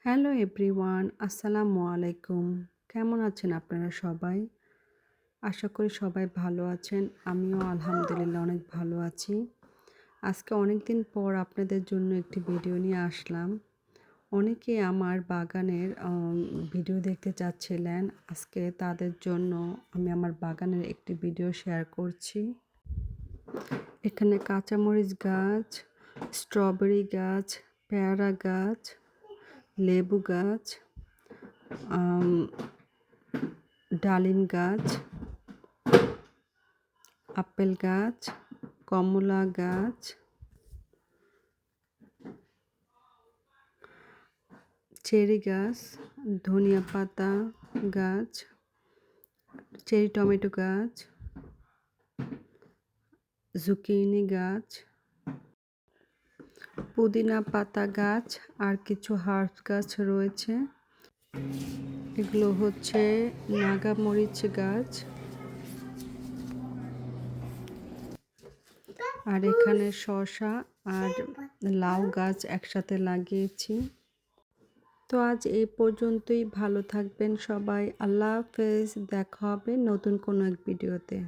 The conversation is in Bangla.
হ্যালো এভরিওয়ান, আসসালামু আলাইকুম। কেমন আছেন আপনারা সবাই? আশা করি সবাই ভালো আছেন। আমিও আলহামদুলিল্লাহ অনেক ভালো আছি। আজকে অনেক দিন পর আপনাদের জন্য একটি ভিডিও নিয়ে আসলাম। অনেকে আমার বাগানের ভিডিও দেখতে চাচ্ছিলেন। আজকে তাদের জন্য আমি আমার বাগানের একটি ভিডিও শেয়ার করছি। এখানে কাঁচামরিচ গাছ, স্ট্রবেরি গাছ, পেয়ারা গাছ, লেবু গাছ, ডালিম গাছ, আপেল গাছ, কমলা গাছ, চেরি গাছ, ধনিয়া পাতা গাছ, চেরি টমেটো গাছ, জুকিনি গাছ, পুদিনা পাতা গাছ আর কিছু হার্ব গাছ রয়েছে। এগুলো হচ্ছে নাগামরিচ গাছ। আর এখানে শসা আর লাউ গাছ একসাথে লাগিয়েছি। তো আজ এই পর্যন্তই। ভালো থাকবেন সবাই। আল্লাহ হাফেজ। দেখা হবে নতুন কোনো এক ভিডিওতে।